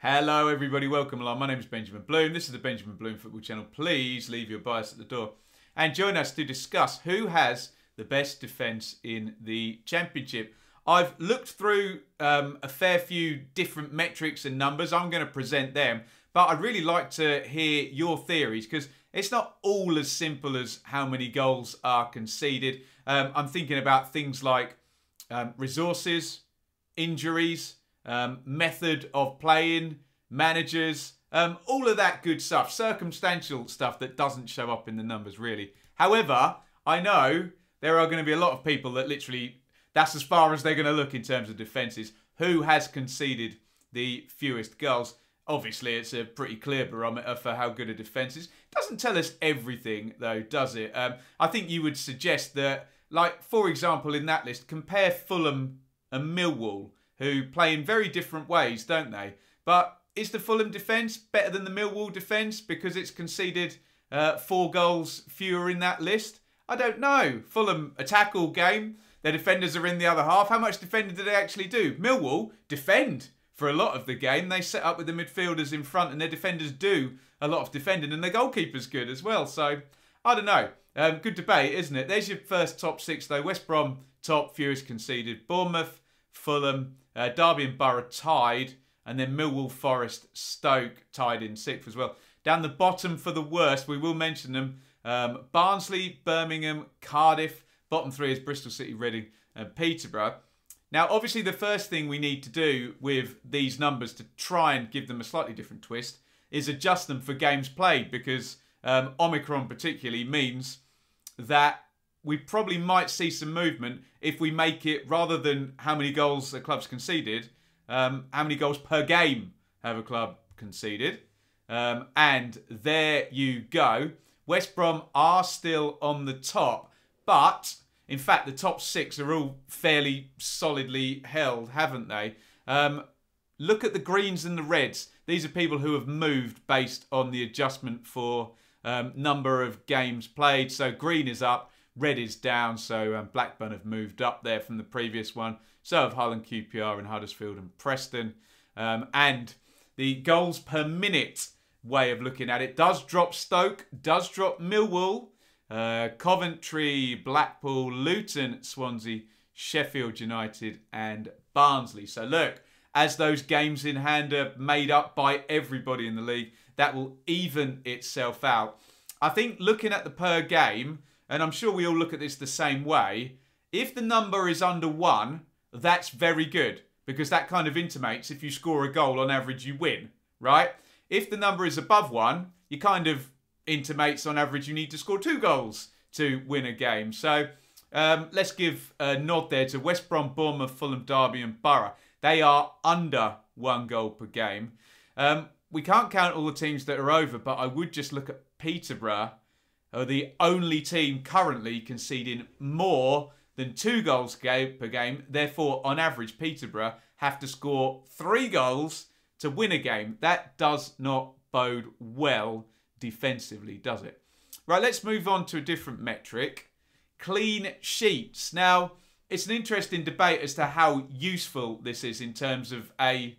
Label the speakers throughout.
Speaker 1: Hello everybody, welcome along. My name is Benjamin Bloom. This is the Benjamin Bloom Football Channel. Please leave your bias at the door and join us to discuss who has the best defence in the Championship. I've looked through a fair few different metrics and numbers. I'm going to present them, but I'd really like to hear your theories because it's not all as simple as how many goals are conceded. I'm thinking about things like resources, injuries, method of playing, managers, all of that good stuff, circumstantial stuff that doesn't show up in the numbers really. However, I know there are going to be a lot of people that literally, that's as far as they're going to look in terms of defences. Who has conceded the fewest goals? Obviously, it's a pretty clear barometer for how good a defence is. Doesn't tell us everything though, does it? I think you would suggest that, like, for example, in that list, compare Fulham and Millwall, who play in very different ways, don't they? But is the Fulham defence better than the Millwall defence because it's conceded 4 goals fewer in that list? I don't know. Fulham, a tackle game. Their defenders are in the other half. How much defending do they actually do? Millwall defend for a lot of the game. They set up with the midfielders in front and their defenders do a lot of defending and their goalkeeper's good as well. So, I don't know. Good debate, isn't it? There's your first top 6 though. West Brom, top, fewest conceded. Bournemouth, Fulham, Derby and Borough tied, and then Millwall, Forest, Stoke tied in 6th as well. Down the bottom for the worst, we will mention them. Barnsley, Birmingham, Cardiff. Bottom 3 is Bristol City, Reading and Peterborough. Now, obviously, the first thing we need to do with these numbers to try and give them a slightly different twist is adjust them for games played, because Omicron particularly means that we probably might see some movement if we make it, rather than how many goals a club's conceded, how many goals per game have a club conceded. And there you go. West Brom are still on the top, but in fact the top 6 are all fairly solidly held, haven't they? Look at the greens and the reds. These are people who have moved based on the adjustment for number of games played. So green is up. Red is down, so Blackburn have moved up there from the previous one. So have Hull and QPR and Huddersfield and Preston. And the goals per minute way of looking at it does drop Stoke, does drop Millwall, Coventry, Blackpool, Luton, Swansea, Sheffield United and Barnsley. So look, as those games in hand are made up by everybody in the league, that will even itself out. I think looking at the per game, and I'm sure we all look at this the same way, if the number is under 1, that's very good, because that kind of intimates if you score a goal on average you win, right? If the number is above 1, you kind of intimates on average you need to score 2 goals to win a game. So let's give a nod there to West Brom, Bournemouth, Fulham, Derby and Borough. They are under 1 goal per game. We can't count all the teams that are over, but I would just look at Peterborough, are the only team currently conceding more than 2 goals per game. Therefore, on average, Peterborough have to score 3 goals to win a game. That does not bode well defensively, does it? Right, let's move on to a different metric. Clean sheets. Now, it's an interesting debate as to how useful this is in terms of a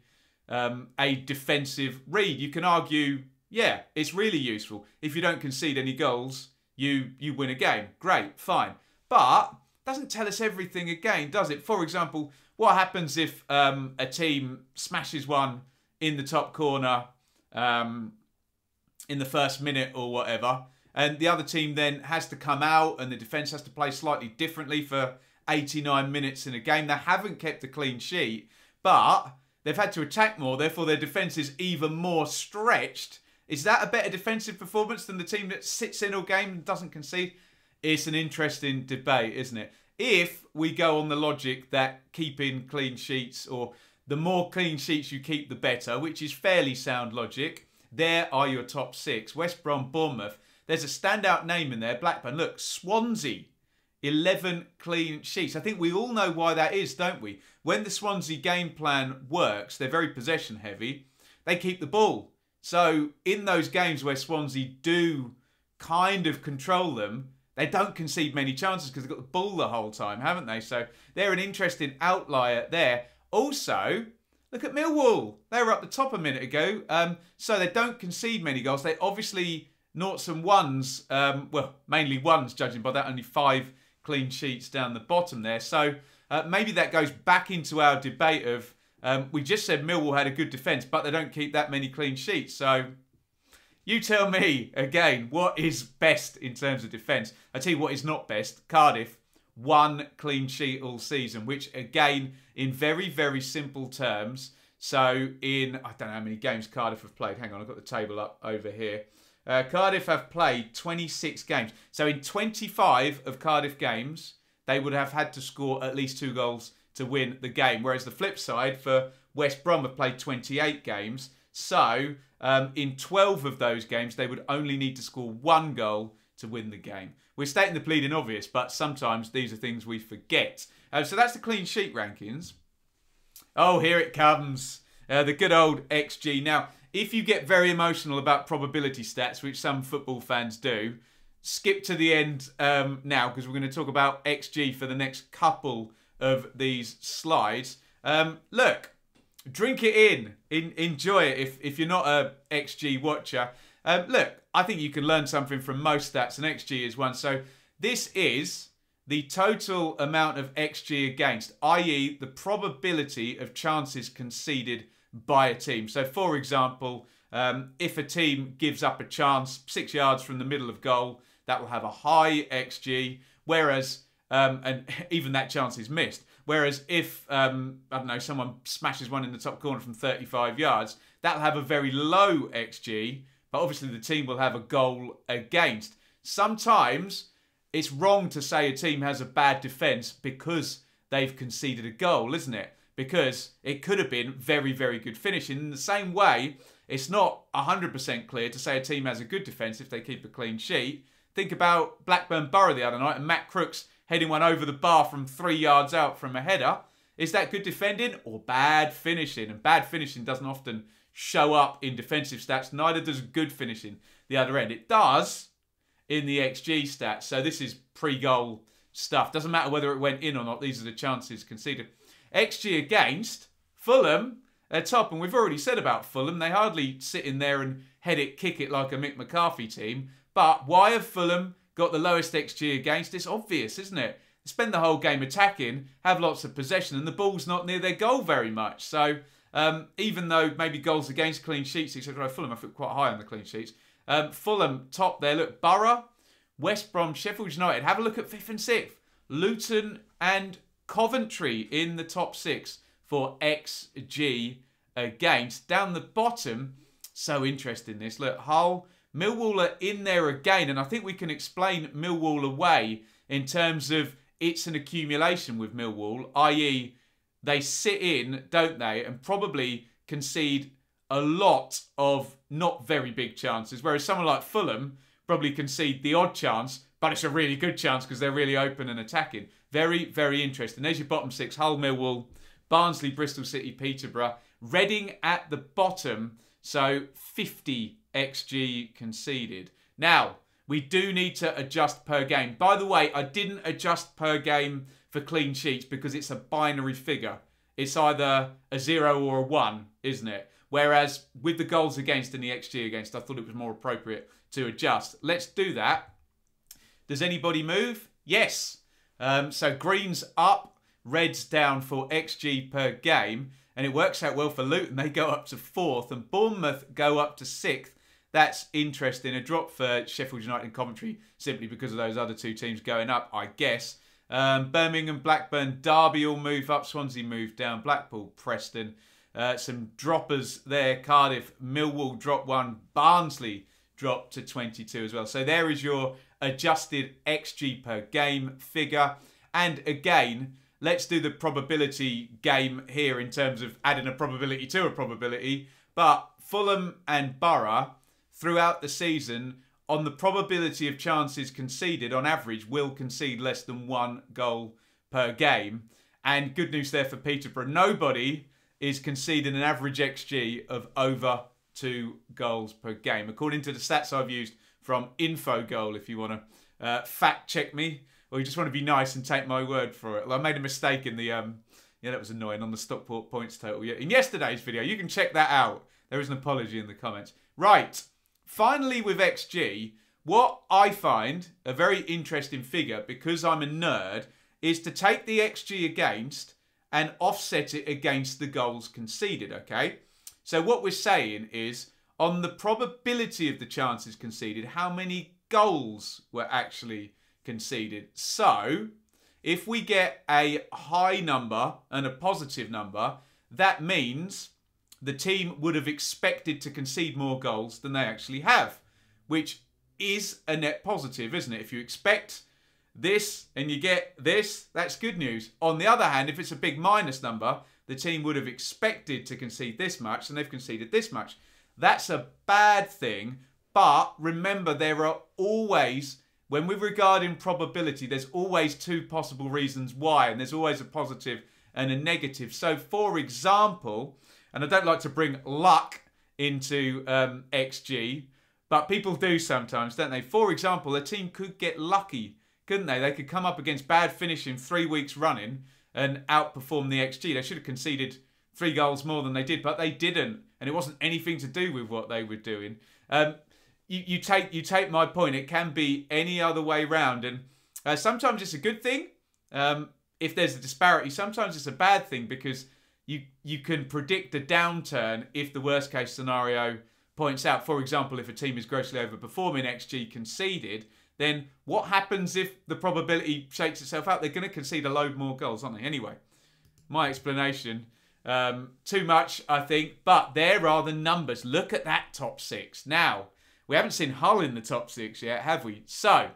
Speaker 1: defensive read. You can argue, yeah, it's really useful. If you don't concede any goals, you win a game. Great, fine. But doesn't tell us everything again, does it? For example, what happens if a team smashes one in the top corner in the first minute or whatever, and the other team then has to come out and the defence has to play slightly differently for 89 minutes in a game? They haven't kept a clean sheet, but they've had to attack more, therefore their defence is even more stretched. Is that a better defensive performance than the team that sits in all game and doesn't concede? It's an interesting debate, isn't it? If we go on the logic that keeping clean sheets, or the more clean sheets you keep, the better, which is fairly sound logic, there are your top 6. West Brom, Bournemouth. There's a standout name in there, Blackburn. Look, Swansea, 11 clean sheets. I think we all know why that is, don't we? When the Swansea game plan works, they're very possession heavy. They keep the ball. So in those games where Swansea do kind of control them, they don't concede many chances because they've got the ball the whole time, haven't they? So they're an interesting outlier there. Also, Look at Millwall. They were up the top a minute ago. So they don't concede many goals. They obviously noughts and ones, well, mainly ones, judging by that, only 5 clean sheets down the bottom there. So maybe that goes back into our debate of, we just said Millwall had a good defence, but they don't keep that many clean sheets. So you tell me, again, what is best in terms of defence? I tell you what is not best. Cardiff, 1 clean sheet all season, which again, in very, very simple terms. So in, I don't know how many games Cardiff have played. Hang on, I've got the table up over here. Cardiff have played 26 games. So in 25 of Cardiff games, they would have had to score at least 2 goals to win the game. Whereas the flip side for West Brom have played 28 games. So in 12 of those games, they would only need to score 1 goal to win the game. We're stating the bleeding obvious, but sometimes these are things we forget. So that's the clean sheet rankings. Oh, here it comes. The good old XG. Now, if you get very emotional about probability stats, which some football fans do, skip to the end now, because we're going to talk about XG for the next couple of these slides. Look, drink it in. Enjoy it if you're not a XG watcher. Look, I think you can learn something from most stats, and XG is one. So this is the total amount of XG against, i.e. the probability of chances conceded by a team. So for example, if a team gives up a chance 6 yards from the middle of goal, that will have a high XG, whereas, and even that chance is missed. Whereas if, I don't know, someone smashes one in the top corner from 35 yards, that'll have a very low XG, but obviously the team will have a goal against. Sometimes it's wrong to say a team has a bad defence because they've conceded a goal, isn't it? Because it could have been very, very good finishing. In the same way, it's not 100% clear to say a team has a good defence if they keep a clean sheet. Think about Blackburn Borough the other night and Matt Crooks heading one over the bar from 3 yards out from a header. Is that good defending or bad finishing? And bad finishing doesn't often show up in defensive stats. Neither does good finishing the other end. It does in the XG stats. So this is pre-goal stuff. Doesn't matter whether it went in or not. These are the chances conceded. XG against, Fulham at top. And we've already said about Fulham. They hardly sit in there and head it, kick it like a Mick McCarthy team. But why have Fulham got the lowest XG against? It's obvious, isn't it? They spend the whole game attacking, have lots of possession, and the ball's not near their goal very much. So even though maybe goals against, clean sheets, etc. Fulham, I feel quite high on the clean sheets. Fulham top there. Look, Borough, West Brom, Sheffield United. Have a look at 5th and 6th. Luton and Coventry in the top 6 for XG against. Down the bottom, so interesting this. Look, Hull, Millwall are in there again, and I think we can explain Millwall away in terms of it's an accumulation with Millwall, i.e. they sit in, don't they, and probably concede a lot of not very big chances, whereas someone like Fulham probably concede the odd chance, but it's a really good chance because they're really open and attacking. Very, very interesting. There's your bottom 6. Hull, Millwall, Barnsley, Bristol City, Peterborough. Reading at the bottom, so 50 XG conceded. Now, we do need to adjust per game. By the way, I didn't adjust per game for clean sheets because it's a binary figure. It's either a 0 or a 1, isn't it? Whereas with the goals against and the XG against, I thought it was more appropriate to adjust. Let's do that. Does anybody move? Yes. So green's up, red's down for XG per game. And it works out well for Luton. They go up to 4th and Bournemouth go up to 6th. That's interesting. A drop for Sheffield United and Coventry simply because of those other 2 teams going up, I guess. Birmingham, Blackburn, Derby all move up. Swansea move down. Blackpool, Preston. Some droppers there. Cardiff, Millwall drop 1. Barnsley dropped to 22 as well. So there is your adjusted XG per game figure. And again, let's do the probability game here in terms of adding a probability to a probability. But Fulham and Borough, throughout the season, on the probability of chances conceded, on average, will concede less than 1 goal per game. And good news there for Peterborough. Nobody is conceding an average XG of over 2 goals per game. According to the stats I've used from InfoGoal, if you want to fact check me, or you just want to be nice and take my word for it. Well, I made a mistake in the Yeah, that was annoying on the Stockport points total. Yeah, in yesterday's video, you can check that out. There is an apology in the comments. Right, finally with XG, what I find a very interesting figure, because I'm a nerd, is to take the XG against and offset it against the goals conceded, okay? So what we're saying is, on the probability of the chances conceded, how many goals were actually conceded. So, if we get a high number and a positive number, that means the team would have expected to concede more goals than they actually have, which is a net positive, isn't it? If you expect this and you get this, that's good news. On the other hand, if it's a big minus number, the team would have expected to concede this much and they've conceded this much. That's a bad thing, but remember there are always, when we're regarding probability, there's always two possible reasons why, and there's always a positive and a negative. So for example, and I don't like to bring luck into XG, but people do sometimes, don't they? For example, a team could get lucky, couldn't they? They could come up against bad finishing 3 weeks running and outperform the XG. They should have conceded 3 goals more than they did, but they didn't. And it wasn't anything to do with what they were doing. You take my point. It can be any other way round. And sometimes it's a good thing. If there's a disparity, sometimes it's a bad thing because you can predict a downturn if the worst case scenario points out. For example, if a team is grossly overperforming XG conceded, then what happens if the probability shakes itself out? They're going to concede a load more goals, aren't they? Anyway, my explanation, too much, I think, but there are the numbers. Look at that top 6. Now, we haven't seen Hull in the top 6 yet, have we? So,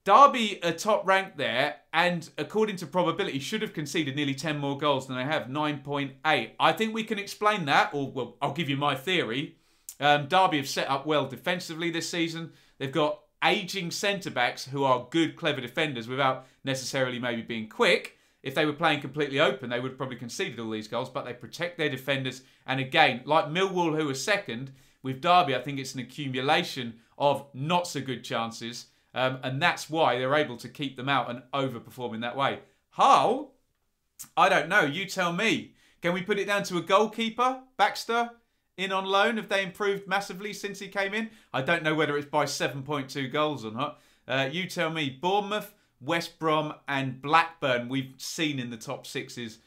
Speaker 1: Derby are top ranked there, and according to probability, should have conceded nearly 10 more goals than they have, 9.8. I think we can explain that, or well, I'll give you my theory. Derby have set up well defensively this season. They've got ageing centre-backs who are good, clever defenders without necessarily maybe being quick. If they were playing completely open, they would have probably conceded all these goals, but they protect their defenders. And again, like Millwall, who are second, with Derby, I think it's an accumulation of not so good chances. And that's why they're able to keep them out and overperform in that way. Hull, I don't know. You tell me. Can we put it down to a goalkeeper? Baxter, in on loan? Have they improved massively since he came in? I don't know whether it's by 7.2 goals or not. You tell me. Bournemouth, West Brom and Blackburn we've seen in the top 6s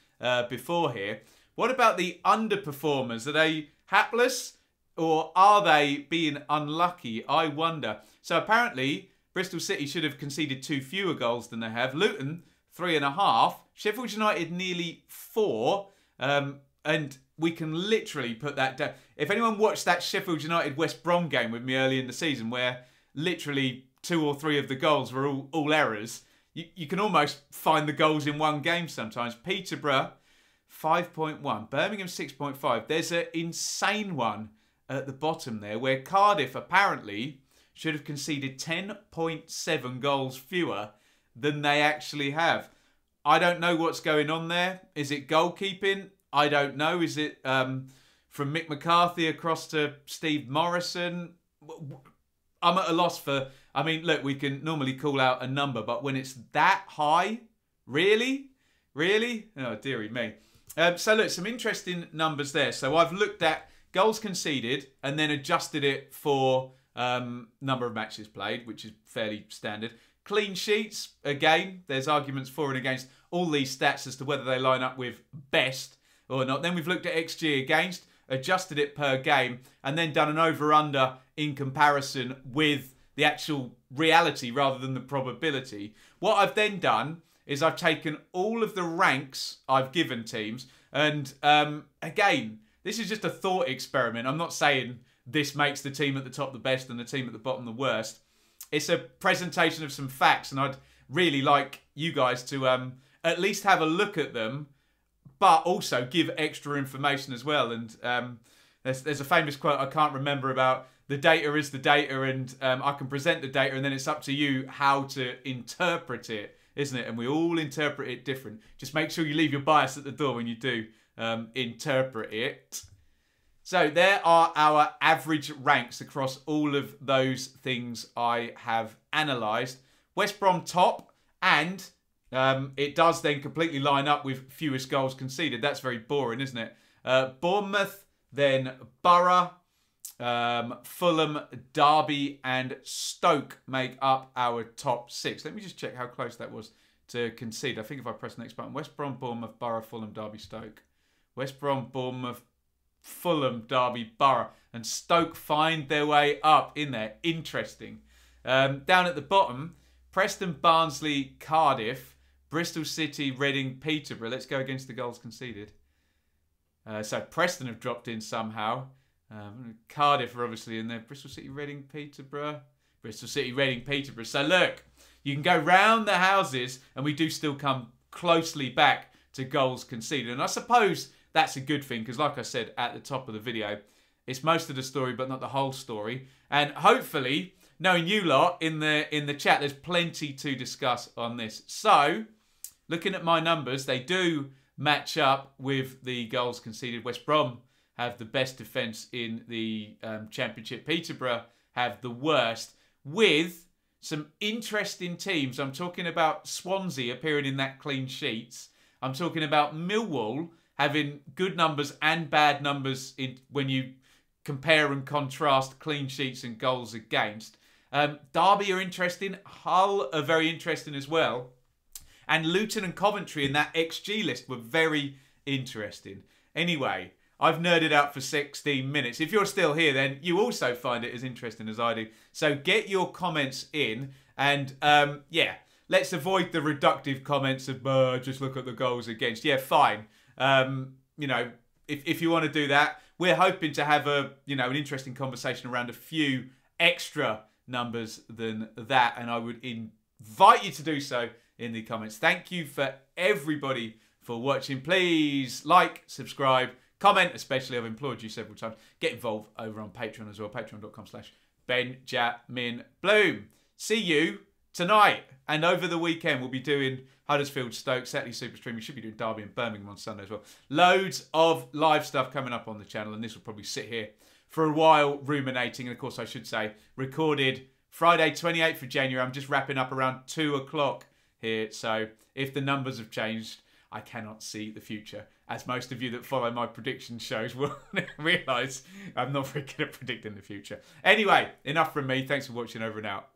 Speaker 1: before here. What about the underperformers? Are they hapless or are they being unlucky? I wonder. So apparently Bristol City should have conceded 2 fewer goals than they have. Luton, 3.5. Sheffield United, nearly 4. And we can literally put that down. If anyone watched that Sheffield United West Brom game with me early in the season where literally 2 or 3 of the goals were all errors, you can almost find the goals in one game sometimes. Peterborough, 5.1. Birmingham, 6.5. There's an insane one at the bottom there where Cardiff apparently should have conceded 10.7 goals fewer than they actually have. I don't know what's going on there. Is it goalkeeping? I don't know. Is it from Mick McCarthy across to Steve Morrison? I'm at a loss for... I mean, look, we can normally call out a number, but when it's that high, really? Really? Oh, dearie me. So, look, some interesting numbers there. So, I've looked at goals conceded and then adjusted it for number of matches played, which is fairly standard. Clean sheets, again, there's arguments for and against all these stats as to whether they line up with best or not. Then we've looked at XG against, adjusted it per game, and then done an over-under in comparison with the actual reality rather than the probability. What I've then done is I've taken all of the ranks I've given teams, and again, this is just a thought experiment. I'm not saying this makes the team at the top the best and the team at the bottom the worst. It's a presentation of some facts, and I'd really like you guys to at least have a look at them, but also give extra information as well. And there's a famous quote I can't remember about the data is the data, and I can present the data, and then it's up to you how to interpret it, isn't it? And we all interpret it different. Just make sure you leave your bias at the door when you do interpret it. So there are our average ranks across all of those things I have analysed. West Brom top, and it does then completely line up with fewest goals conceded. That's very boring, isn't it? Bournemouth, then Borough, Fulham, Derby and Stoke make up our top 6. Let me just check how close that was to concede. I think if I press the next button, West Brom, Bournemouth, Borough, Fulham, Derby, Stoke. West Brom, Bournemouth, Fulham, Derby, Borough. And Stoke find their way up in there. Interesting. Down at the bottom, Preston, Barnsley, Cardiff, Bristol City, Reading, Peterborough. Let's go against the goals conceded. So Preston have dropped in somehow. Cardiff are obviously in there. Bristol City, Reading, Peterborough. Bristol City, Reading, Peterborough. So look, you can go round the houses and we do still come closely back to goals conceded. And I suppose that's a good thing because like I said at the top of the video, it's most of the story but not the whole story. And hopefully, knowing you lot in the chat, there's plenty to discuss on this. So, looking at my numbers, they do match up with the goals conceded. West Brom have the best defence in the Championship. Peterborough have the worst, with some interesting teams. I'm talking about Swansea appearing in that clean sheets. I'm talking about Millwall having good numbers and bad numbers when you compare and contrast clean sheets and goals against. Derby are interesting. Hull are very interesting as well. And Luton and Coventry in that XG list were very interesting. Anyway, I've nerded out for 16 minutes. If you're still here, then you also find it as interesting as I do. So get your comments in. And, yeah, let's avoid the reductive comments of, just look at the goals against. Yeah, fine. You know, if you want to do that, we're hoping to have an interesting conversation around a few extra numbers than that. And I would invite you to do so in the comments. Thank you for everybody for watching. Please like, subscribe, comment, especially I've implored you several times. Get involved over on Patreon as well, patreon.com/BenjaminBloom. See you tonight and over the weekend. We'll be doing Huddersfield, Stoke, Saturday Super Stream. We should be doing Derby and Birmingham on Sunday as well. Loads of live stuff coming up on the channel, and this will probably sit here for a while ruminating. And of course, I should say, recorded Friday 28th of January. I'm just wrapping up around 2 o'clock here. So if the numbers have changed, I cannot see the future. As most of you that follow my prediction shows will realise, I'm not very good at predicting the future. Anyway, enough from me. Thanks for watching. Over and out.